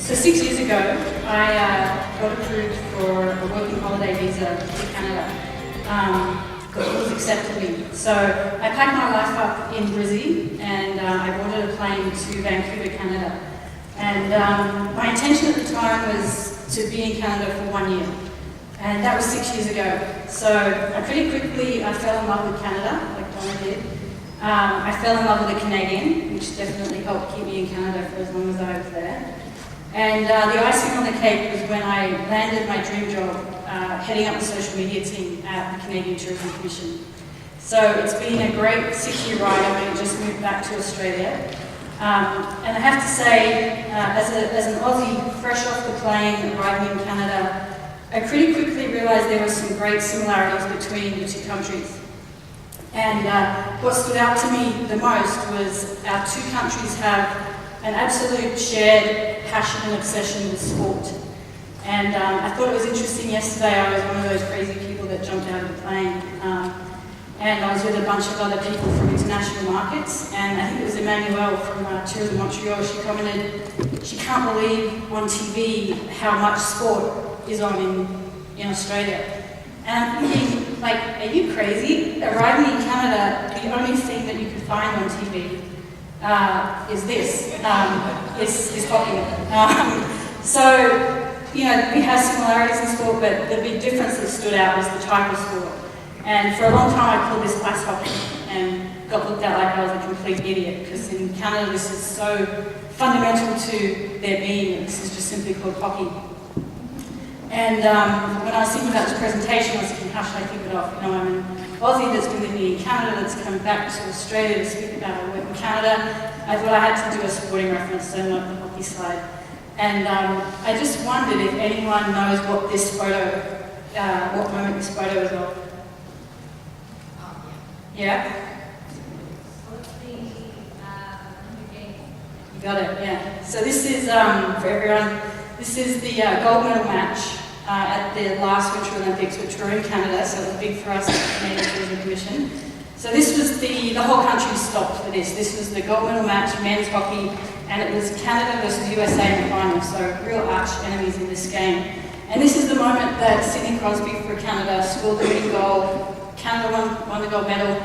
So 6 years ago, I got approved for a working holiday visa to Canada because it was accepted me. So I packed my life up in Brizzy and I boarded a plane to Vancouver, Canada. And my intention at the time was to be in Canada for 1 year. And that was 6 years ago. So pretty quickly I fell in love with Canada, like Donna did. I fell in love with a Canadian, which definitely helped keep me in Canada for as long as I was there. And the icing on the cake was when I landed my dream job heading up the social media team at the Canadian Tourism Commission. So it's been a great 6-year ride. I've only just moved back to Australia. And I have to say, as an Aussie fresh off the plane arriving in Canada, I pretty quickly realised there were some great similarities between the two countries. And what stood out to me the most was our two countries have an absolute shared passion and obsession with sport. And I thought it was interesting yesterday. I was one of those crazy people that jumped out of the plane. And I was with a bunch of other people from international markets. And I think it was Emmanuelle from Tourism Montreal. She commented, she can't believe on TV how much sport is on in Australia. And I'm thinking, like, are you crazy? Arriving in Canada, the only thing that you can find on TV is this, is hockey. So, you know, we have similarities in sport, but the big difference that stood out was the type of sport. And for a long time I called this ice hockey and got looked at like I was a complete idiot, because in Canada this is so fundamental to their being. This is just simply called hockey. And when I was thinking about this presentation, I was thinking, how should I kick it off? You know, I'm an Aussie that's been living in Canada, that's come back to Australia to speak about our work in Canada. I thought I had to do a sporting reference, so not the hockey slide. And I just wondered if anyone knows what this photo, what moment this photo is of. Yeah? You got it, yeah. So this is, for everyone, this is the gold medal match at the last Winter Olympics, which were in Canada, so it was big for us at the Canadian Tourism Commission. So this was the whole country stopped for this. This was the gold medal match, men's hockey, and it was Canada versus USA in the final, so real arch enemies in this game. And this is the moment that Sidney Crosby for Canada scored the winning goal. Canada won the gold medal.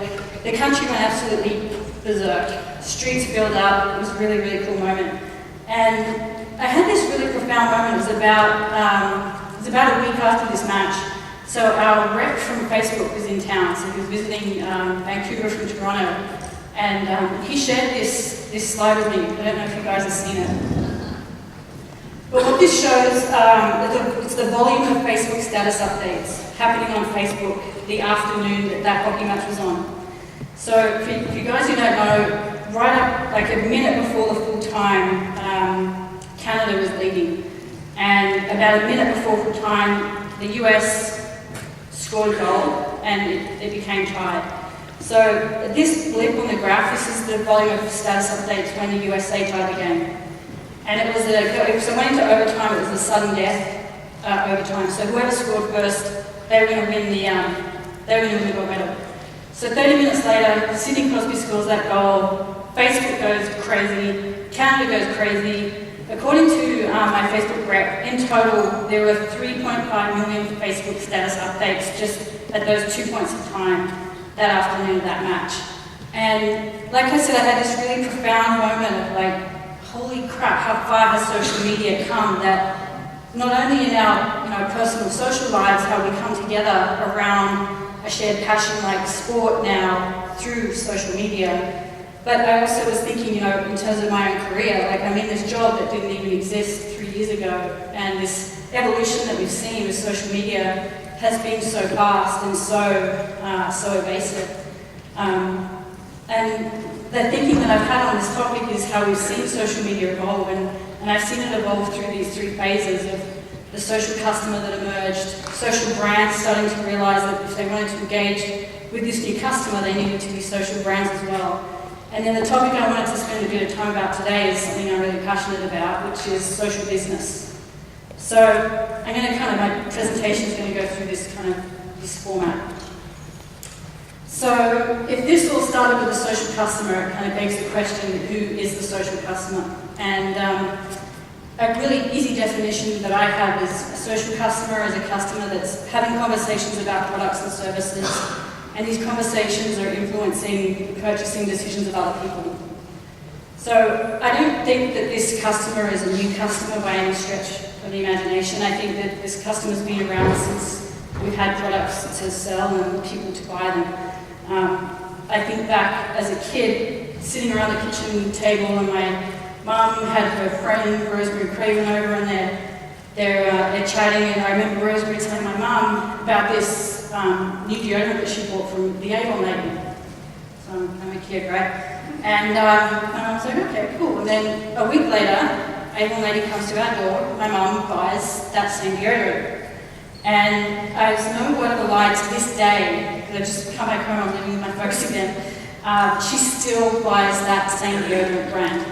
The country went absolutely berserk. Streets filled up. It was a really, really cool moment. And I had this really profound moment. It was about a week after this match. So our rep from Facebook was in town. So he was visiting Vancouver from Toronto. And he shared this slide with me. I don't know if you guys have seen it. But what this shows, it's the volume of Facebook status updates happening on Facebook the afternoon that hockey match was on. So for you guys who don't know, right up like a minute before the full time, Canada was leading. And about a minute before full time, the US scored a goal and it became tied. So this blip on the graph, this is the volume of status updates when the USA tied the game. And it was so it went into overtime. It was a sudden death overtime. So whoever scored first, they were going to win the gold medal. So 30 minutes later, Sidney Crosby scores that goal. Facebook goes crazy. Canada goes crazy. According to my Facebook rep, in total there were 3.5 million Facebook status updates just at those 2 points of time that afternoon of that match. And like I said, I had this really profound moment of like, holy crap, how far has social media come, that not only in our personal social lives, how we come together around a shared passion like sport now through social media, but I also was thinking, in terms of my own career, like I'm in this job that didn't even exist 3 years ago, and this evolution that we've seen with social media has been so fast and so evasive. And the thinking that I've had on this topic is how we've seen social media evolve, and I've seen it evolve through these 3 phases of the social customer that emerged, social brands starting to realise that if they wanted to engage with this new customer, they needed to be social brands as well. And then the topic I wanted to spend a bit of time about today is something I'm really passionate about, which is social business. So I'm going to my presentation is going to go through this format. So if this all started with a social customer, it kind of begs the question, who is the social customer? And a really easy definition that I have is a social customer is a customer that's having conversations about products and services, and these conversations are influencing purchasing decisions of other people. So I don't think that this customer is a new customer by any stretch of the imagination. I think that this customer's been around since we've had products to sell and people to buy them. I think back as a kid, sitting around the kitchen table, and my mum had her friend Rosemary Craven over, and they're chatting, and I remember Rosemary telling my mum about this new deodorant that she bought from the Avon lady. So I'm a kid, right? And my mum was like, okay, cool. And then a week later, Avon lady comes to our door, my mum buys that same deodorant. And I was no word of a lie to this day, because I just come back home, I'm living with my folks again, she still buys that same deodorant brand.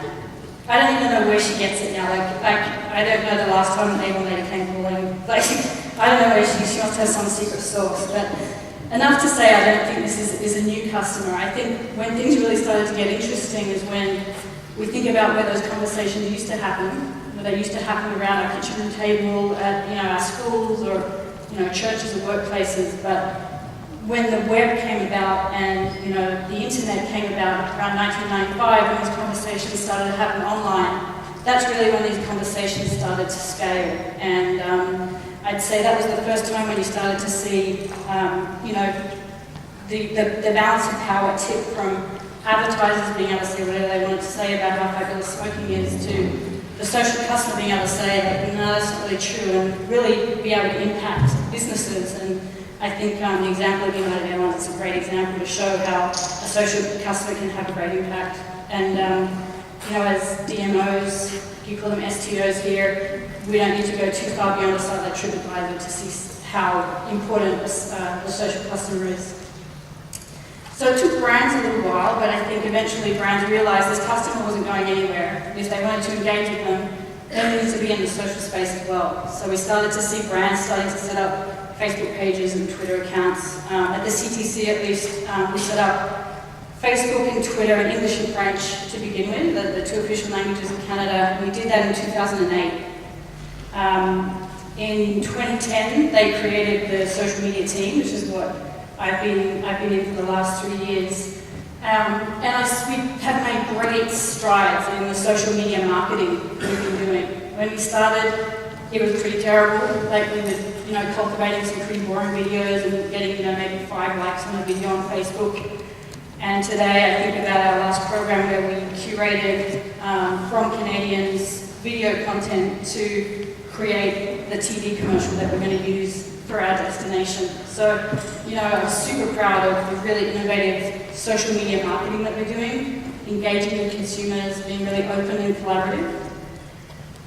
I don't even know where she gets it now. I don't know the last time the Avon lady came calling. I don't know where she must have some secret source. But enough to say, I don't think this is a new customer. I think when things really started to get interesting is when we think about where those conversations used to happen, where they used to happen around our kitchen room table, at our schools, or churches or workplaces. But when the web came about and the internet came about around 1995, when these conversations started to happen online, that's really when these conversations started to scale. And I'd say that was the first time when you started to see, the balance of power tip from advertisers being able to say whatever they wanted to say about how fabulous smoking is, to the social customer being able to say that, no, that's not really true, and really be able to impact businesses. And I think the example of United Airlines is a great example to show how a social customer can have a great impact. And as DMOs, you call them STOs here, we don't need to go too far beyond the site like TripAdvisor to see how important the social customer is. So it took brands a little while, but I think eventually brands realised this customer wasn't going anywhere. If they wanted to engage with them, they needed to be in the social space as well. So we started to see brands starting to set up Facebook pages and Twitter accounts. At the CTC at least, we set up Facebook and Twitter in English and French to begin with, the two official languages of Canada. We did that in 2008. In 2010, they created the social media team, which is what I've been in for the last 3 years. And we have made great strides in the social media marketing we've been doing. When we started, it was pretty terrible. We were, cultivating some pretty boring videos and getting, maybe 5 likes on a video on Facebook. And today, I think about our last program where we curated from Canadians video content to create the TV commercial that we're going to use for our destination. So, I'm super proud of the really innovative social media marketing that we're doing, engaging with consumers, being really open and collaborative.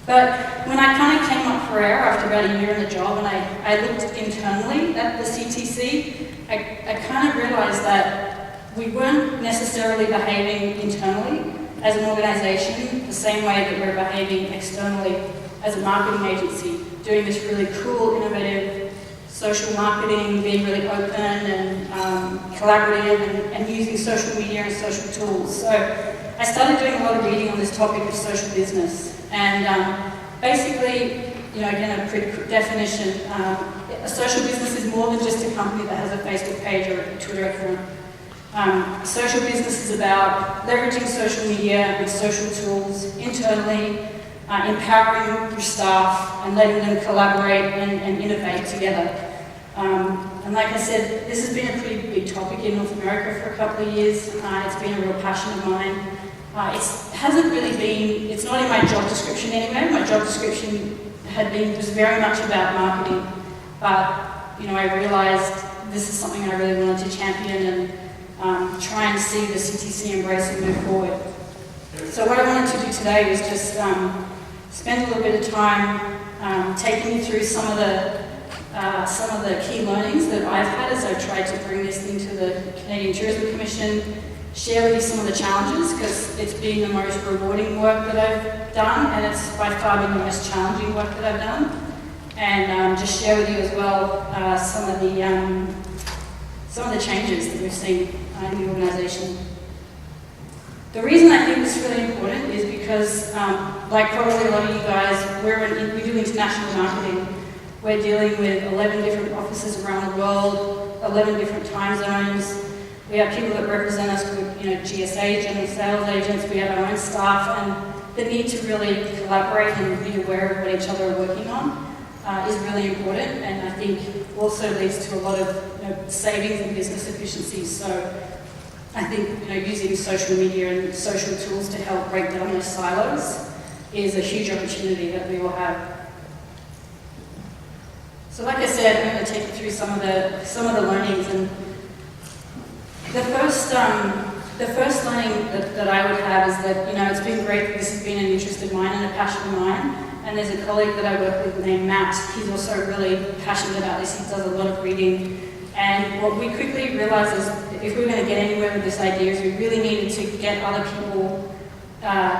But when I kind of came up for air after about a year in the job and I looked internally at the CTC, I kind of realized that we weren't necessarily behaving internally as an organisation the same way that we're behaving externally as a marketing agency, doing this really cool, innovative social marketing, being really open and collaborative and using social media and social tools. So I started doing a lot of reading on this topic of social business. And basically, again, a pretty quick definition, a social business is more than just a company that has a Facebook page or a Twitter account. Social business is about leveraging social media and social tools internally, empowering your staff and letting them collaborate and innovate together. And like I said, this has been a pretty big topic in North America for a couple of years. It's been a real passion of mine. It's not in my job description anyway. My job description was very much about marketing. But, I realised this is something I really wanted to champion and try and see the CTC embrace and move forward. So what I wanted to do today was just spend a little bit of time taking you through some of the key learnings that I've had as I tried to bring this into the Canadian Tourism Commission, share with you some of the challenges, because it's been the most rewarding work that I've done, and it's by far been the most challenging work that I've done, and just share with you as well some of the changes that we've seen in the organisation. The reason I think this is really important is because, like probably a lot of you guys, we do international marketing. We're dealing with 11 different offices around the world, 11 different time zones. We have people that represent us with, GSA, general sales agents. We have our own staff, and the need to really collaborate and be aware of what each other are working on is really important, and I think also leads to a lot of savings and business efficiencies. So I think using social media and social tools to help break down those silos is a huge opportunity that we all have. So like I said, I'm going to take you through some of the learnings, and the first learning that I would have is that it's been great. This has been an interest of mine and a passion of mine. And there's a colleague that I work with named Matt. He's also really passionate about this. He does a lot of reading. And what we quickly realized is if we were going to get anywhere with this idea is we really needed to get other people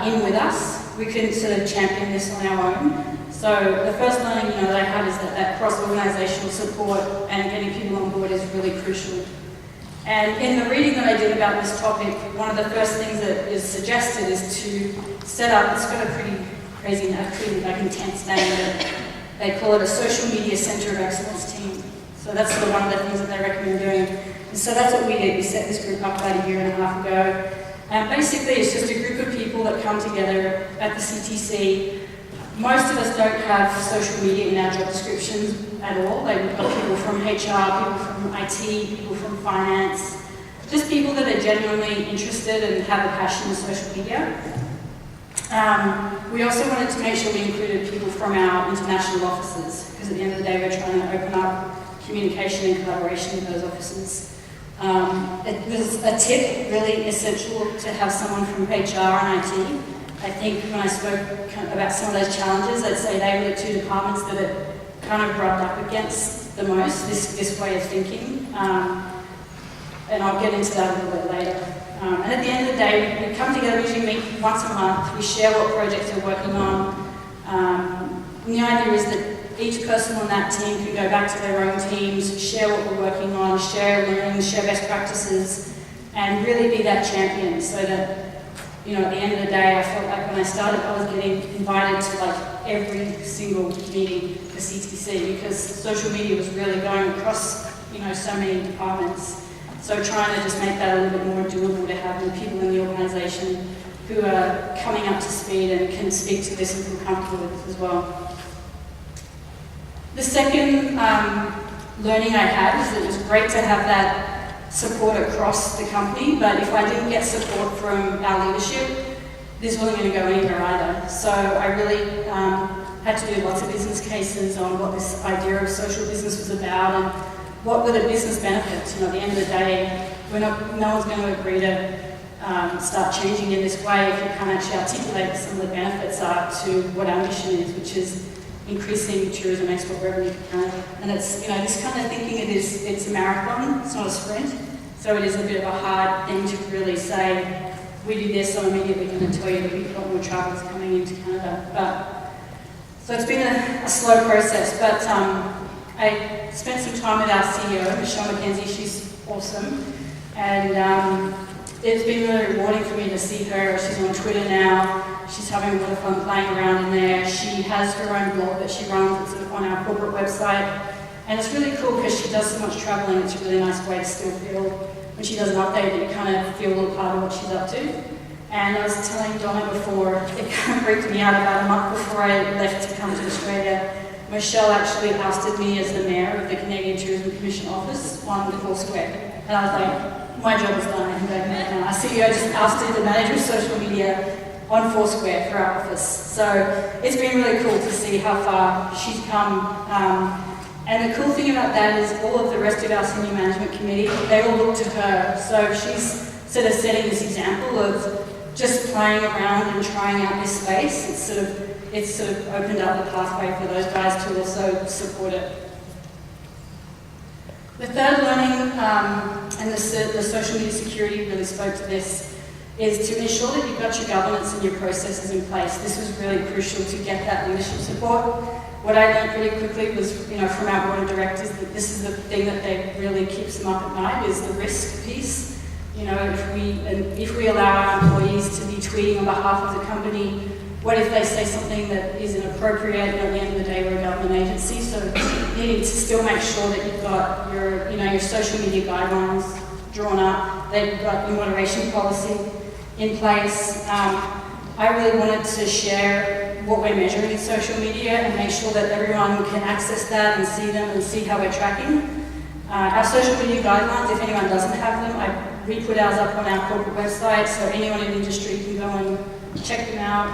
in with us. We couldn't sort of champion this on our own. So the first learning that I had is that cross-organisational support and getting people on board is really crucial. And in the reading that I did about this topic, one of the first things that is suggested is to set up, it's got a pretty crazy, intense name, but they call it a social media centre of excellence team. So that's sort of one of the things that they recommend doing. And so that's what we did. We set this group up about a year and a half ago. And basically it's just a group of people that come together at the CTC. Most of us don't have social media in our job descriptions at all. We've got people from HR, people from IT, people from finance, just people that are genuinely interested and have a passion in social media. We also wanted to make sure we included people from our international offices, because at the end of the day we're trying to open up communication and collaboration with those offices. It was a tip, really essential to have someone from HR and IT. I think when I spoke about some of those challenges, I'd say they were the two departments that it kind of rubbed up against the most, this way of thinking. And I'll get into that a little bit later. And at the end of the day, we come together, we usually meet once a month, we share what projects we're working on. And the idea is that each person on that team can go back to their own teams, share what we're working on, share learnings, share best practices, and really be that champion so that at the end of the day, I felt like when I started, I was getting invited to every single meeting for CTC because social media was really going across, so many departments. So trying to just make that a little bit more doable to have the people in the organisation who are coming up to speed and can speak to this and feel comfortable with it as well. The second learning I had is that it was great to have that support across the company, but if I didn't get support from our leadership, this wasn't going to go anywhere either. So I really had to do lots of business cases on what this idea of social business was about and what were the business benefits. At the end of the day, no one's going to agree to start changing in this way if you can't actually articulate what some of the benefits are to what our mission is, which is increasing tourism export revenue for Canada. And it's, this kind of thinking it's a marathon, it's not a sprint. So it is a bit of a hard thing to really say, we do this, so immediately going to tell you that we've got more travellers coming into Canada. So it's been a slow process, but I spent some time with our CEO, Michelle McKenzie. She's awesome. And it's been really rewarding for me to see her. She's on Twitter now. She's having a lot of fun playing around in there. She has her own blog that she runs. It's sort of on our corporate website. And it's really cool because she does so much travelling. It's a really nice way to still feel, when she does an update, that you kind of feel a little part of what she's up to. And I was telling Donna before, it kind of freaked me out about a month before I left to come to Australia. Michelle actually ousted me as the mayor of the Canadian Tourism Commission office on the Foursquare. And I was like, my job is done. I can go now. Our CEO just ousted the manager of social media on Foursquare for our office. So it's been really cool to see how far she's come. And the cool thing about that is all of the rest of our senior management committee, they all look to her. So she's sort of setting this example of just playing around and trying out this space. It's sort of opened up the pathway for those guys to also support it. The third learning, and the social media security really spoke to this, is to ensure that you've got your governance and your processes in place. This was really crucial to get that leadership support. What I learned pretty quickly was, from our board of directors, that this is the thing that really keeps them up at night, is the risk piece. You know, if we allow our employees to be tweeting on behalf of the company, what if they say something that is inappropriate? And at the end of the day, we're a government agency, so you need to still make sure that you've got your, your social media guidelines drawn up, that you've got your moderation policy in place. I really wanted to share what we're measuring in social media and make sure that everyone can access that and see them and see how we're tracking. Our social media guidelines, if anyone doesn't have them, we put ours up on our corporate website, so anyone in the industry can go and check them out,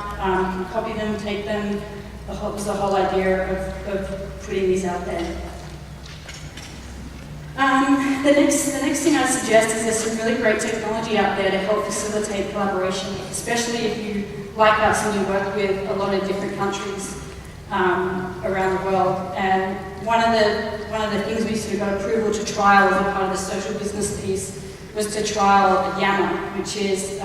you can copy them, take them. Was the whole idea of putting these out there. The next thing I suggest is there's some really great technology out there to help facilitate collaboration, especially if you, like us, and you work with a lot of different countries around the world. And one of the things we sort of got approval to trial as a part of the social business piece was to trial Yammer, which is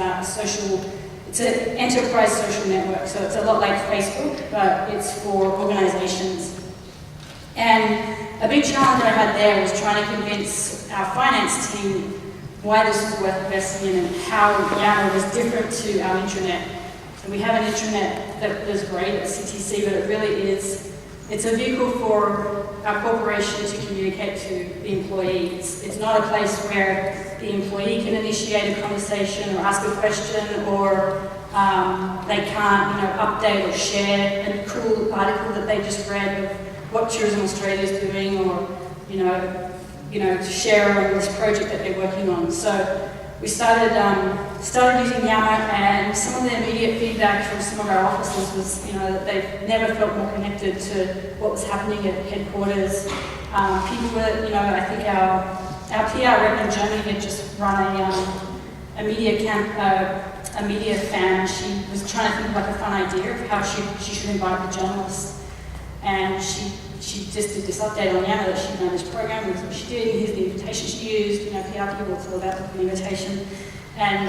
it's an enterprise social network, so it's a lot like Facebook, but it's for organisations. And a big challenge I had there was trying to convince our finance team why this was worth investing in and how Yammer was different to our intranet. So we have an intranet that is great at CTC, but it really is, it's a vehicle for our corporation to communicate to the employees. It's not a place where the employee can initiate a conversation or ask a question, or they can't, update or share a cool article that they just read of what Tourism Australia is doing, or to share on this project that they're working on. So we started using Yammer, and some of the immediate feedback from some of our officers was, that they've never felt more connected to what was happening at headquarters. People were, I think our PR rep in Germany had just run a media fan. She was trying to think of like a fun idea of how she should invite the journalists, and she just did this update on Yammer that she'd done this program, and so she did. Here's the invitation she used. PR people, it's all about the invitation, and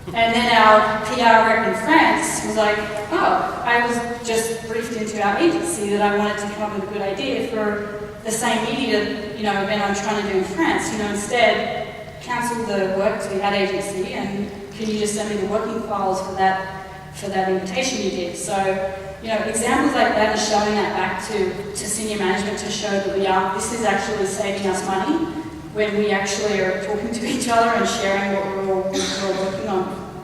then our PR rep in France was like, oh, I was just briefed into our agency that I wanted to come up with a good idea for the same media, event I'm trying to do in France. Instead, cancel the work to the ad agency, and can you just send me the working files for that invitation you did? So, examples like that are showing that back to senior management to show that this is actually saving us money when we actually are talking to each other and sharing what we're all working on.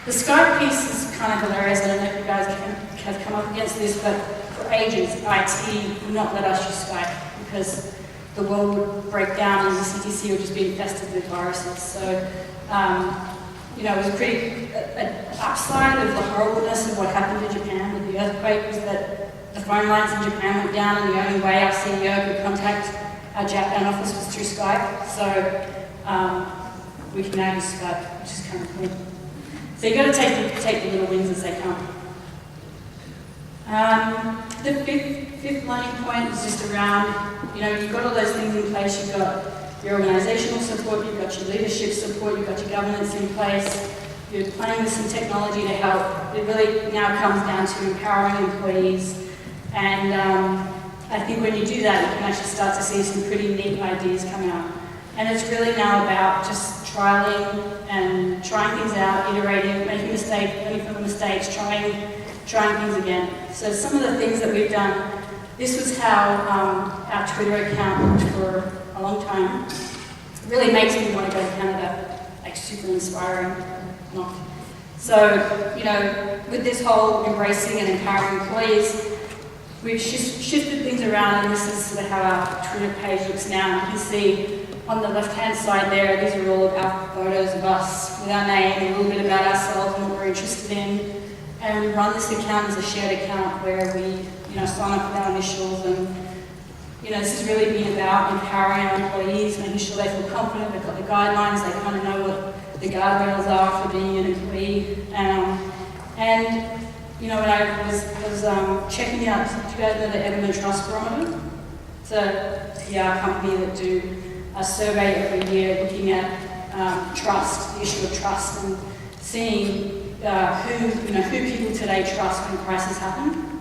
The Skype piece is kind of hilarious. I don't know if you guys have come up against this, but for ages, IT would not let us use Skype because the world would break down and the CTC would just be infested with viruses. So, it was an upside of the horribleness of what happened in Japan with the earthquake was that the phone lines in Japan went down, and the only way our CEO could contact our Japan office was through Skype. So we can now use Skype, which is kind of cool. So you've got to take the little wins as they come. The fifth learning point is just around, you've got all those things in place. You've got your organisational support, you've got your leadership support, you've got your governance in place, you're playing with some technology to help. It really now comes down to empowering employees, and I think when you do that, you can actually start to see some pretty neat ideas come out. And it's really now about just trialling and trying things out, iterating, making mistakes, learning from the mistakes, trying things again. So some of the things that we've done, this was how our Twitter account worked for a long time. It really makes me want to go to Canada, like super inspiring. Not. So, with this whole embracing and empowering employees, we've shifted things around, and this is sort of how our Twitter page looks now. You can see on the left-hand side there, these are all of our photos of us with our name, a little bit about ourselves and what we're interested in. And we run this account as a shared account where we, sign up with our initials, and this has really been about empowering our employees, making sure they feel confident, they've got the guidelines, they kind of know what the guardrails are for being an employee. When I was checking out, do you guys know the Everman Trust Barometer? It's a PR company that do a survey every year looking at trust, the issue of trust, and seeing who people today trust when crises happen.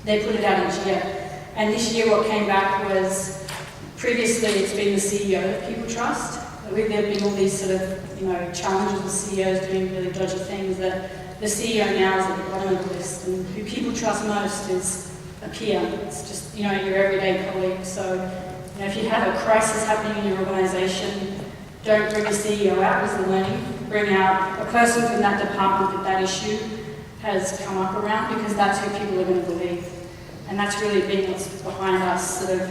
They put it out each year. And this year what came back was, previously it's been the CEO that people trust. It there have been all these sort of, challenges with CEOs doing really dodgy things, that the CEO now is at the bottom of the list, and who people trust most is a peer. It's just, your everyday colleague. So, if you have a crisis happening in your organisation, don't bring a CEO out as the learning. Bring out a person from that department that issue has come up around, because that's who people are going to believe. And that's really been what's behind us sort of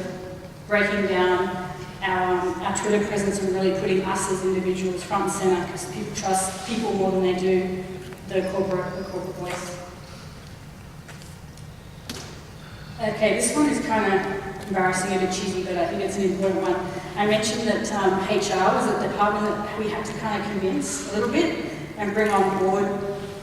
breaking down our Twitter presence and really putting us as individuals front and centre, because people trust people more than they do the corporate voice. Okay, this one is kind of embarrassing, a bit cheesy, but I think it's an important one. I mentioned that HR was a department that we had to kind of convince a little bit and bring on board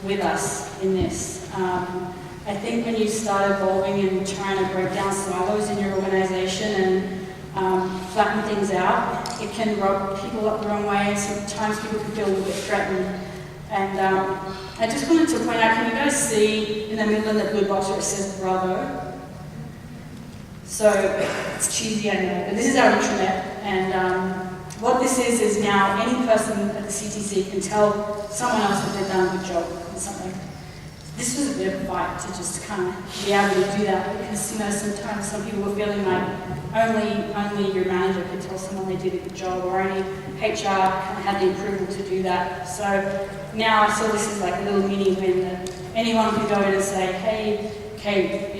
with us in this. I think when you start evolving and trying to break down silos in your organisation and flatten things out, it can rub people up the wrong way, and sometimes people can feel a little bit threatened. And I just wanted to point out, can you guys see in the middle of the blue box where it says Bravo? So, it's cheesy, I know, but this is our intranet, and what this is now any person at the CTC can tell someone else that they've done a good job in something. This was a bit of a fight to just kind of be able to do that, because sometimes some people were feeling like only your manager could tell someone they did a good job, or only HR kind of had the approval to do that. So now I saw this as like a little mini win that anyone could go in and say, hey, Kate,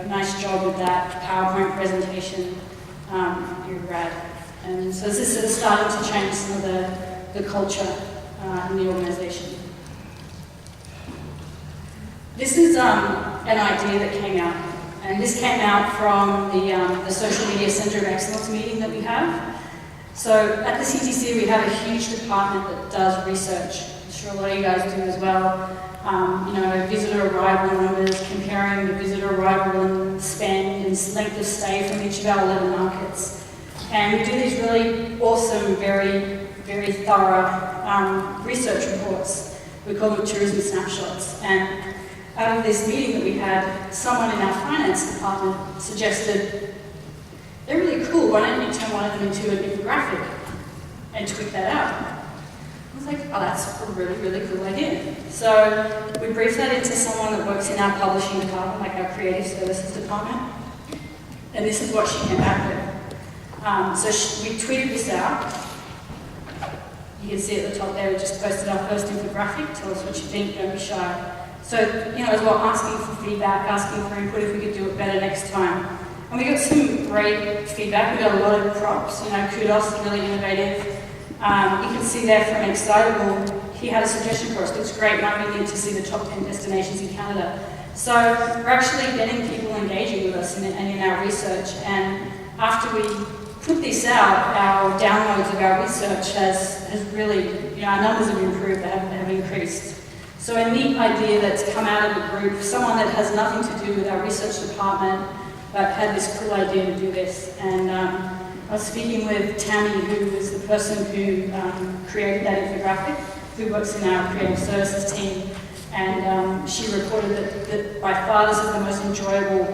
nice job with that PowerPoint presentation, you're rad. And so this is sort of starting to change some of the culture in the organisation. This is an idea that came out, and this came out from the Social Media Centre of Excellence meeting that we have. So at the CTC we have a huge department that does research. I'm sure a lot of you guys do as well. Visitor arrival numbers, comparing the visitor arrival and spend and length of stay from each of our 11 markets. And we do these really awesome, very, very thorough research reports. We call them tourism snapshots. And out of this meeting that we had, someone in our finance department suggested, they're really cool, why don't you turn one of them into an infographic and tweak that out? I was like, oh, that's a really, really cool idea. So we briefed that into someone that works in our publishing department, like our creative services department. And this is what she came back with. We tweeted this out. You can see at the top there, we just posted our first infographic. Tell us what you think, don't be shy. So, as well, asking for feedback, asking for input if we could do it better next time. And we got some great feedback. We got a lot of props, kudos, really innovative. You can see there from Excitable, he had a suggestion for us. Looks great, might we need to see the top 10 destinations in Canada. So we're actually getting people engaging with us in our research. And after we put this out, our downloads of our research has really, our numbers have improved, have increased. So a neat idea that's come out of the group, someone that has nothing to do with our research department, but had this cool idea to do this. And I was speaking with Tammy, who was the person who created that infographic, who works in our creative services team, and she reported that by far this is the most enjoyable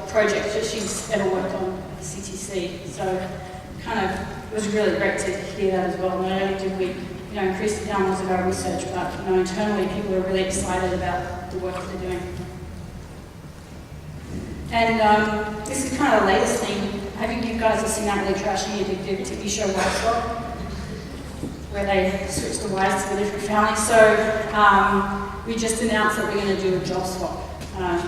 project that she's ever worked on at the CTC. So it was really great to hear that as well. Not only did we increase the downloads of our research, but internally people are really excited about the work that they're doing. And this is kind of the latest thing. Have you guys seen that really trashy addictive TV show Wife Swap, where they switch the wives to the different families? So we just announced that we're going to do a job swap at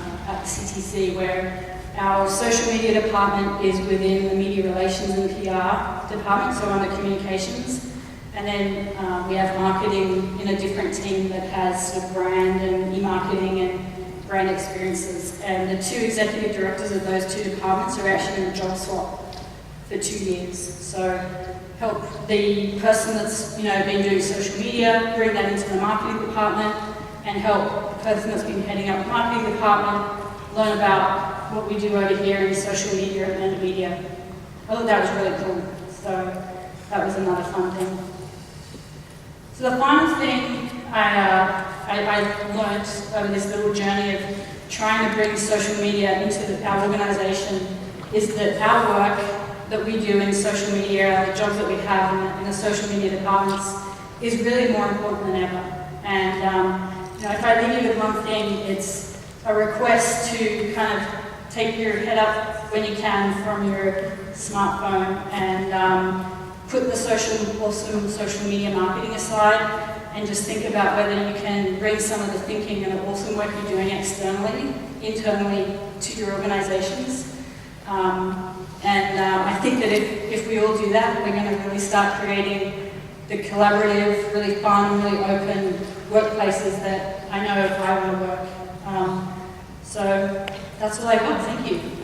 the CTC, where our social media department is within the media relations and PR department, so under communications. And then we have marketing in a different team that has sort of brand and e-marketing and brand experiences. And the two executive directors of those two departments are actually in a job swap for 2 years. So help the person that's been doing social media bring that into the marketing department, and help the person that's been heading up the marketing department learn about what we do over here in social media and media. I thought that was really cool. So that was another fun thing. So the final thing I learned over this little journey of trying to bring social media into our organisation is that our work that we do in social media, the jobs that we have in the social media departments, is really more important than ever. And if I leave you with one thing, it's a request to kind of take your head up when you can from your smartphone and put the awesome social media marketing aside and just think about whether you can bring some of the thinking and the awesome work you're doing externally, internally to your organisations. I think that if we all do that, we're going to really start creating the collaborative, really fun, really open workplaces that I know I want to work. So that's all I got. Thank you.